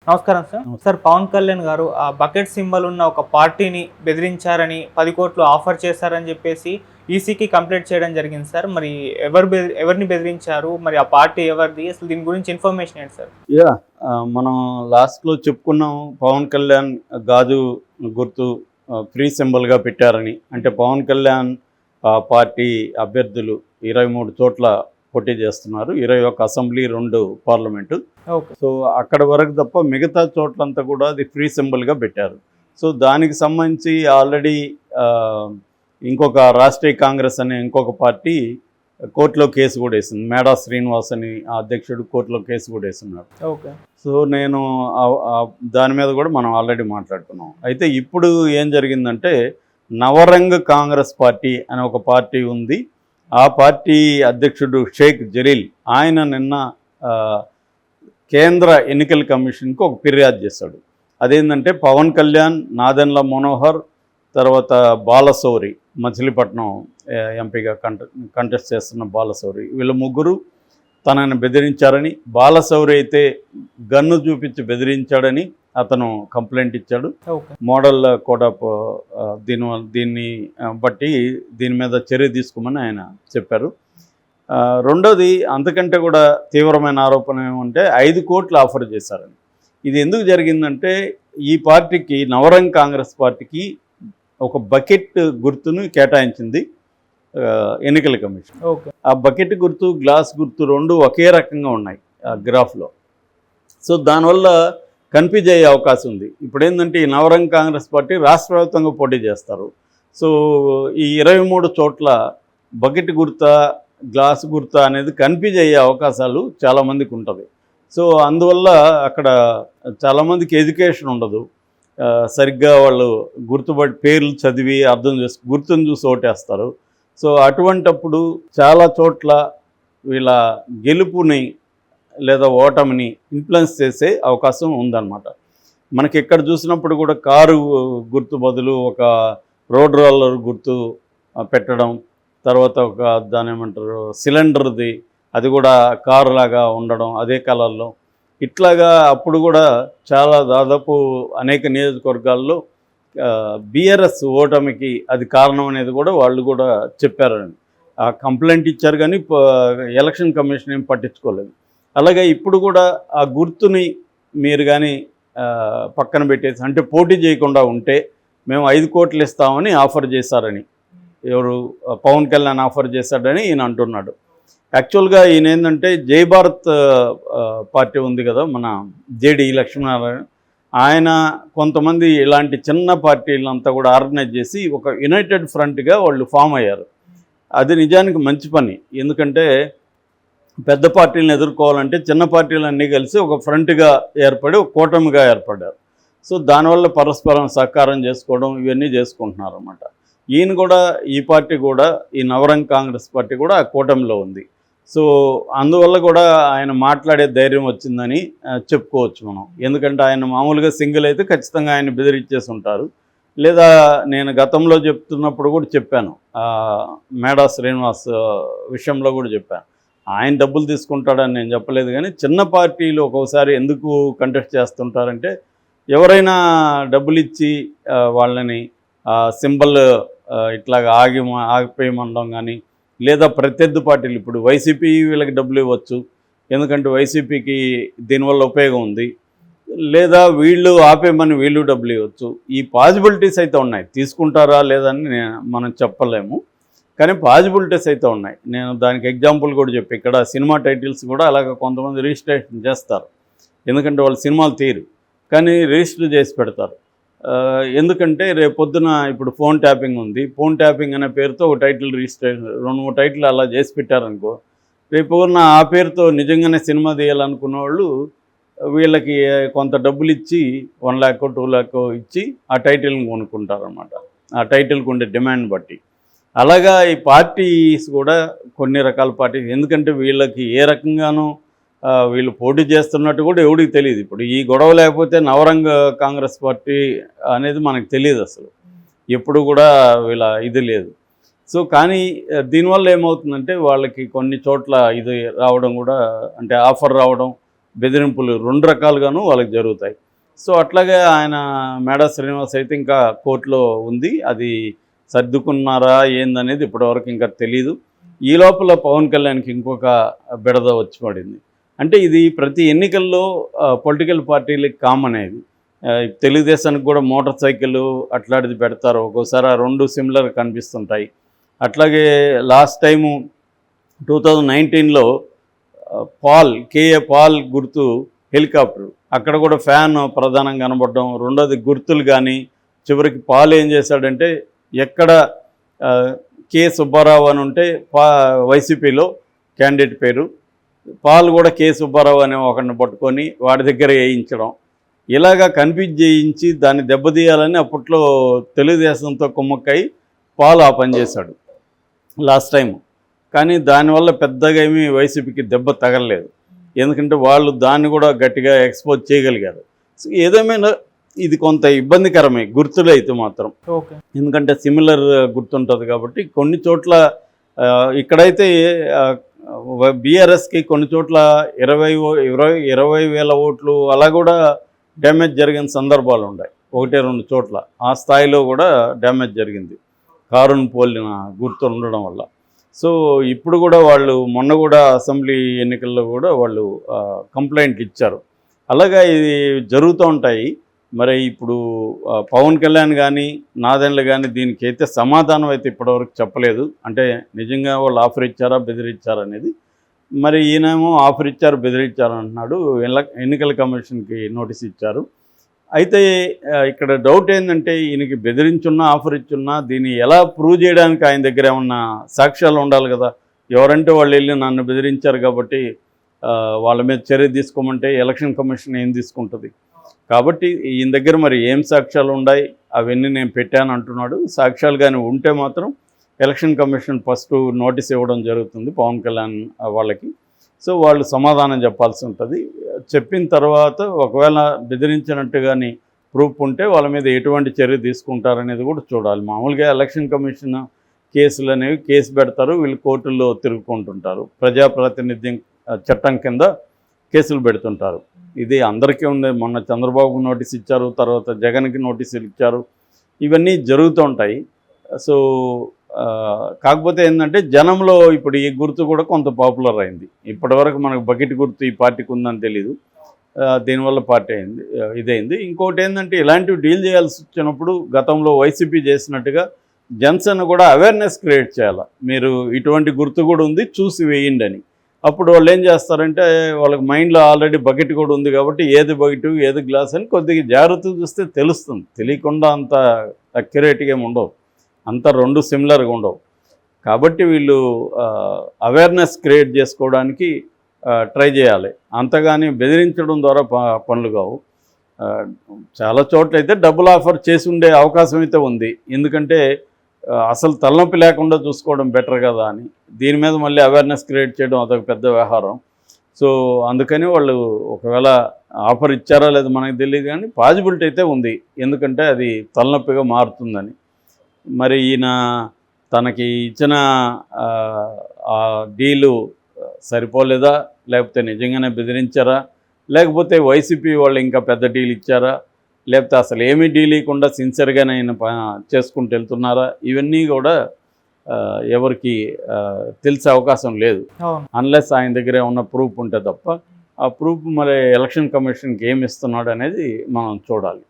నమస్కారం sir. Sir Pawan Kalyan గారు ఆ బకెట్ సింబల్ ఉన్న ఒక పార్టీని బెదిరించారని 10 కోట్లు ఆఫర్ చేశారని చెప్పేసి ఈసీకి కంప్లైంట్ చేయడం జరిగింది సార్. మరి ఎవరిని బెదిరించారు, మరి ఆ పార్టీ ఎవరిది, అసలు దీని గురించి ఇన్ఫర్మేషన్ ఏంటి సార్? మనం లాస్ట్లో చెప్పుకున్నాం, పవన్ కళ్యాణ్ గాజు గుర్తు ఫ్రీ సింబల్గా పెట్టారని. అంటే పవన్ కళ్యాణ్ పార్టీ అభ్యర్థులు 23 చోట్ల పోటీ చేస్తున్నారు, 21 అసెంబ్లీ, 2 పార్లమెంటు. సో అక్కడ వరకు తప్ప మిగతా చోట్లంతా కూడా అది ఫ్రీ సింబల్గా పెట్టారు. సో దానికి సంబంధించి ఆల్రెడీ ఇంకొక రాష్ట్రీయ కాంగ్రెస్ అనే ఇంకొక పార్టీ కోర్టులో కేసు కూడా వేసింది. మేడా శ్రీనివాస్ అని ఆ అధ్యక్షుడు కోర్టులో కేసు కూడా వేస్తున్నాడు. సో నేను దాని మీద కూడా మనం ఆల్రెడీ మాట్లాడుకున్నాం. అయితే ఇప్పుడు ఏం జరిగిందంటే, నవరంగ్ కాంగ్రెస్ పార్టీ అనే ఒక పార్టీ ఉంది. ఆ పార్టీ అధ్యక్షుడు షేక్ జలీల్ ఆయన నిన్న కేంద్ర ఎన్నికల కమిషన్కి ఒక ఫిర్యాదు చేశాడు. అదేంటంటే, పవన్ కళ్యాణ్, నాదెండ్ల మనోహర్, తర్వాత బాలశౌరి, మచిలీపట్నం ఎంపీగా కంటెస్ట్ చేస్తున్న బాలశౌరి, వీళ్ళ ముగ్గురు తనని బెదిరించారని, బాలశౌరి అయితే గన్ను చూపించి బెదిరించాడని అతను కంప్లైంట్ ఇచ్చాడు. మోడల్ కోడ్ ఆఫ్ దీన్ని బట్టి దీని మీద చర్య తీసుకోమని ఆయన చెప్పారు. రెండోది, అంతకంటే కూడా తీవ్రమైన ఆరోపణ ఏమంటే 5 కోట్లు ఆఫర్ చేశారని. ఇది ఎందుకు జరిగిందంటే, ఈ పార్టీకి, నవరంగ్ కాంగ్రెస్ పార్టీకి ఒక బకెట్ గుర్తును కేటాయించింది ఎన్నికల కమిషన్. ఆ బకెట్ గుర్తు, గ్లాస్ గుర్తు 2 ఒకే రకంగా ఉన్నాయి ఆ గ్రాఫ్లో. సో దానివల్ల కన్ఫ్యూజ్ అయ్యే అవకాశం ఉంది. ఇప్పుడు ఏంటంటే, ఈ నవరంగ్ కాంగ్రెస్ పార్టీ రాష్ట్ర వ్యాప్తంగా పోటీ చేస్తారు. సో ఈ 23 చోట్ల బకెట్ గుర్తా, గ్లాస్ గుర్తా అనేది కన్ఫ్యూజ్ అయ్యే అవకాశాలు చాలామందికి ఉంటుంది. సో అందువల్ల అక్కడ చాలామందికి ఎడ్యుకేషన్ ఉండదు, సరిగ్గా వాళ్ళు గుర్తుపట్టి పేర్లు చదివి అర్థం చేసి గుర్తును చూసి ఓటేస్తారు. సో అటువంటప్పుడు చాలా చోట్ల వీళ్ళ గెలుపుని లేదా ఓటమిని ఇన్ఫ్లుయెన్స్ చేసే అవకాశం ఉందన్నమాట. మనకి ఎక్కడ చూసినప్పుడు కూడా కారు గుర్తు బదులు ఒక రోడ్ రోలర్ గుర్తు పెట్టడం, తర్వాత ఒక దాని ఏమంటారు సిలిండర్ది, అది కూడా కారు లాగా ఉండడం అదే కలర్లో, ఇట్లాగా అప్పుడు కూడా చాలా దాదాపు అనేక నియోజకవర్గాల్లో బీఆర్ఎస్ ఓటమికి అది కారణం అనేది కూడా వాళ్ళు కూడా చెప్పారని ఆ కంప్లైంట్ ఇచ్చారు. కానీ ఎలక్షన్ కమిషన్ ఏం పట్టించుకోలేదు. అలాగే ఇప్పుడు కూడా ఆ గుర్తుని మీరు కానీ పక్కన పెట్టేసి, అంటే పోటీ చేయకుండా ఉంటే మేము 5 కోట్లు ఇస్తామని ఆఫర్ చేశారని, ఎవరు పవన్ కళ్యాణ్ ఆఫర్ చేశాడని ఈయన అంటున్నాడు. యాక్చువల్గా ఈయన ఏంటంటే, జై భారత్ పార్టీ ఉంది కదా మన జేడి లక్ష్మీనారాయణ, ఆయన కొంతమంది ఇలాంటి చిన్న పార్టీలంతా కూడా ఆర్గనైజ్ చేసి ఒక యునైటెడ్ ఫ్రంట్గా వాళ్ళు ఫామ్ అయ్యారు. అది నిజానికి మంచి పని. ఎందుకంటే పెద్ద పార్టీలను ఎదుర్కోవాలంటే చిన్న పార్టీలన్నీ కలిసి ఒక ఫ్రంట్గా ఏర్పడి ఒక కూటమిగా ఏర్పడ్డారు. సో దానివల్ల పరస్పరం సహకారం చేసుకోవడం ఇవన్నీ చేసుకుంటున్నారు అన్నమాట. ఈయన కూడా, ఈ పార్టీ కూడా, ఈ నవరంగ్ కాంగ్రెస్ పార్టీ కూడా ఆ కూటమిలో ఉంది. సో అందువల్ల కూడా ఆయన మాట్లాడే ధైర్యం వచ్చిందని చెప్పుకోవచ్చు మనం. ఎందుకంటే ఆయన మామూలుగా సింగిల్ అయితే ఖచ్చితంగా ఆయన బెదిరించేసి ఉంటారు. లేదా నేను గతంలో చెప్తున్నప్పుడు కూడా చెప్పాను, మేడా శ్రీనివాస్ విషయంలో కూడా చెప్పాను, ఆయన డబ్బులు తీసుకుంటాడని నేను చెప్పలేదు. కానీ చిన్న పార్టీలు ఒక్కోసారి ఎందుకు కంటెస్ట్ చేస్తుంటారంటే, ఎవరైనా డబ్బులు ఇచ్చి వాళ్ళని సింబల్ ఇట్లాగా ఆగిపోయమనడం కానీ, లేదా ప్రత్యర్థి పార్టీలు, ఇప్పుడు వైసీపీ వీళ్ళకి డబ్బులు ఇవ్వచ్చు, ఎందుకంటే వైసీపీకి దీనివల్ల ఉపయోగం ఉంది. లేదా వీళ్ళు ఆపేయమని వీళ్ళు డబ్బులు ఇవ్వచ్చు. ఈ పాసిబిలిటీస్ అయితే ఉన్నాయి. తీసుకుంటారా లేదని మనం చెప్పలేము, కానీ పాసిబిలిటీస్ అయితే ఉన్నాయి. నేను దానికి ఎగ్జాంపుల్ కూడా చెప్పి, ఇక్కడ సినిమా టైటిల్స్ కూడా అలాగ కొంతమంది రిజిస్ట్రేషన్ చేస్తారు. ఎందుకంటే వాళ్ళు సినిమాలు తీరు, కానీ రిజిస్టర్ చేసి పెడతారు. ఎందుకంటే రేపు పొద్దున ఇప్పుడు ఫోన్ ట్యాపింగ్ ఉంది, ఫోన్ ట్యాపింగ్ అనే పేరుతో ఒక టైటిల్ రిజిస్ట్రేషన్ 2-3 టైటిల్ అలా చేసి పెట్టారనుకో, రేపు ఉన్న ఆ పేరుతో నిజంగానే సినిమా తీయాలనుకున్న వాళ్ళు వీళ్ళకి కొంత డబ్బులు ఇచ్చి 1 lakh 2 lakh ఇచ్చి ఆ టైటిల్ని కొనుక్కుంటారనమాట, ఆ టైటిల్కి ఉండే డిమాండ్ బట్టి. అలాగా ఈ పార్టీస్ కూడా కొన్ని రకాల పార్టీస్, ఎందుకంటే వీళ్ళకి ఏ రకంగానూ వీళ్ళు పోటీ చేస్తున్నట్టు కూడా ఎవరికి తెలియదు. ఇప్పుడు ఈ గొడవ లేకపోతే నవరంగ్ కాంగ్రెస్ పార్టీ అనేది మనకు తెలియదు అసలు, ఎప్పుడు కూడా వీళ్ళ ఇది లేదు. సో కానీ దీనివల్ల ఏమవుతుందంటే, వాళ్ళకి కొన్ని చోట్ల ఇది రావడం కూడా, అంటే ఆఫర్ రావడం, బెదిరింపులు 2 రకాలుగాను వాళ్ళకి జరుగుతాయి. సో అట్లాగే ఆయన మేడా శ్రీనివాస్ అయితే ఇంకా కోర్టులో ఉంది. అది సర్దుకున్నారా ఏందనేది ఇప్పటివరకు ఇంకా తెలీదు. ఈ లోపల పవన్ కళ్యాణ్కి ఇంకొక బెడద వచ్చి పడింది. అంటే ఇది ప్రతి ఎన్నికల్లో పొలిటికల్ పార్టీలకి కామన్ ఇది. తెలుగుదేశానికి కూడా మోటార్ సైకిల్ అట్లాంటిది పెడతారు. ఒక్కోసారి ఆ 2 సిమిలర్ కనిపిస్తుంటాయి. అట్లాగే లాస్ట్ టైము 2019లో కేఏ పాల్ గుర్తు హెలికాప్టర్, అక్కడ కూడా ఫ్యాన్ ప్రధానంగా కనబడడం. రెండోది గుర్తులు కానీ చివరికి పాల్ ఏం చేశాడంటే ఎక్కడ కె సుబ్బారావు అని ఉంటే వైసీపీలో క్యాండిడేట్ పేరు, పాల్ కూడా కె సుబ్బారావు అనే ఒకరిని పట్టుకొని వాడి దగ్గర వేయించడం, ఇలాగా కన్ఫ్యూజ్ చేయించి దాన్ని దెబ్బతీయాలని అప్పట్లో తెలుగుదేశంతో కుమ్మక్కై పాల్ ఆ పని చేశాడు లాస్ట్ టైం. కానీ దానివల్ల పెద్దగా ఏమీ వైసీపీకి దెబ్బ తగలలేదు, ఎందుకంటే వాళ్ళు దాన్ని కూడా గట్టిగా ఎక్స్పోజ్ చేయగలిగారు. సో ఏదేమైనా ఇది కొంత ఇబ్బందికరమే గుర్తులు అయితే మాత్రం, ఎందుకంటే సిమిలర్ గుర్తుంటుంది కాబట్టి. కొన్ని చోట్ల ఇక్కడైతే బీఆర్ఎస్కి కొన్ని చోట్ల 20,000 ఓట్లు అలా కూడా డ్యామేజ్ జరిగిన సందర్భాలు ఉన్నాయి. 1-2 చోట్ల ఆ స్థాయిలో కూడా డ్యామేజ్ జరిగింది కారును పోలిన గుర్తు ఉండడం వల్ల. సో ఇప్పుడు కూడా వాళ్ళు మొన్న కూడా అసెంబ్లీ ఎన్నికల్లో కూడా వాళ్ళు కంప్లైంట్ ఇచ్చారు. అలాగా ఇది జరుగుతూ ఉంటాయి. మరి ఇప్పుడు పవన్ కళ్యాణ్ కానీ నాదెండ్ల కానీ దీనికి అయితే సమాధానం అయితే ఇప్పటివరకు చెప్పలేదు. అంటే నిజంగా వాళ్ళు ఆఫర్ ఇచ్చారా బెదిరించారా అనేది. మరి ఈయనేమో ఆఫర్ ఇచ్చారు బెదిరించారు అంటున్నాడు. ఎన్నికల కమిషన్కి నోటీస్ ఇచ్చారు. అయితే ఇక్కడ డౌట్ ఏంటంటే ఈయనకి బెదిరించున్నా ఆఫర్ ఇచ్చున్నా దీన్ని ఎలా ప్రూవ్ చేయడానికి ఆయన దగ్గర ఏమన్నా సాక్ష్యాలు ఉండాలి కదా. ఎవరంటే వాళ్ళు వెళ్ళి నన్ను బెదిరించారు కాబట్టి వాళ్ళ మీద చర్య తీసుకోమంటే ఎలక్షన్ కమిషన్ ఏం తీసుకుంటుంది. కాబట్టి ఈయన దగ్గర మరి ఏం సాక్ష్యాలు ఉన్నాయి అవన్నీ నేను పెట్టాను అంటున్నాడు. సాక్ష్యాలు కానీ ఉంటే మాత్రం ఎలక్షన్ కమిషన్ ఫస్ట్ నోటీస్ ఇవ్వడం జరుగుతుంది పవన్ కళ్యాణ్ వాళ్ళకి. సో వాళ్ళు సమాధానం చెప్పాల్సి ఉంటుంది. చెప్పిన తర్వాత ఒకవేళ బెదిరించినట్టు కానీ ప్రూఫ్ ఉంటే వాళ్ళ మీద ఎటువంటి చర్య తీసుకుంటారనేది కూడా చూడాలి. మామూలుగా ఎలక్షన్ కమిషన్ కేసులు అనేవి కేసు పెడతారు, వీళ్ళు కోర్టుల్లో తిరుగుకుంటుంటారు. ప్రజాప్రాతినిధ్యం చట్టం కింద కేసులు పెడుతుంటారు. ఇది అందరికీ ఉంది. మొన్న చంద్రబాబుకు నోటీస్ ఇచ్చారు, తర్వాత జగన్కి నోటీసులు ఇచ్చారు. ఇవన్నీ జరుగుతూ ఉంటాయి. సో కాకపోతే ఏంటంటే జనంలో ఇప్పుడు ఈ గుర్తు కూడా కొంత పాపులర్ అయింది. ఇప్పటివరకు మనకు బకెట్ గుర్తు ఈ పార్టీకి ఉందని తెలీదు, దీనివల్ల పార్టీ అయింది ఇదైంది. ఇంకోటి ఏంటంటే ఇలాంటివి డీల్ చేయాల్సి వచ్చినప్పుడు గతంలో వైసీపీ చేసినట్టుగా జనసేన కూడా అవేర్నెస్ క్రియేట్ చేయాలి. మీరు ఇటువంటి గుర్తు కూడా ఉంది చూసి వేయండి అని. అప్పుడు వాళ్ళు ఏం చేస్తారంటే వాళ్ళకి మైండ్లో ఆల్రెడీ బకెట్ కూడా ఉంది కాబట్టి ఏది బకెట్ ఏది గ్లాస్ అని కొద్దిగా జాగ్రత్తగా చూస్తే తెలుస్తుంది. తెలియకుండా అంత అక్యురేట్గా ఏమి ఉండవు, అంత 2 సిమిలర్గా ఉండవు. కాబట్టి వీళ్ళు అవేర్నెస్ క్రియేట్ చేసుకోవడానికి ట్రై చేయాలి. అంతగాని బెదిరించడం ద్వారా పనులు కావు. చాలా చోట్ల అయితే డబ్బులు ఆఫర్ చేసి ఉండే అవకాశం అయితే ఉంది. ఎందుకంటే అసలు తలనొప్పి లేకుండా చూసుకోవడం బెటర్ కదా అని. దీని మీద మళ్ళీ అవేర్నెస్ క్రియేట్ చేయడం అదొక పెద్ద వ్యవహారం. సో అందుకని వాళ్ళు ఒకవేళ ఆఫర్ ఇచ్చారా లేదో మనకు తెలియదు, కానీ పాజిబిలిటీ అయితే ఉంది. ఎందుకంటే అది తలనొప్పిగా మారుతుందని. మరి ఈయన తనకి ఇచ్చిన ఆ డీలు సరిపోలేదా, లేకపోతే నిజంగానే బెదిరించారా, లేకపోతే వైసీపీ వాళ్ళు ఇంకా పెద్ద డీల్ ఇచ్చారా, లేకపోతే అసలు ఏమీ డీల్ ఇవ్వకుండా సిన్సియర్గానే ఆయన చేసుకుంటూ వెళ్తున్నారా, ఇవన్నీ కూడా ఎవరికి తెలిసే అవకాశం లేదు అన్లెస్ ఆయన దగ్గర ఉన్న ప్రూఫ్ ఉంటే తప్ప. ఆ ప్రూఫ్ మరి ఎలక్షన్ కమిషన్కి ఏమి ఇస్తున్నాడు అనేది మనం చూడాలి.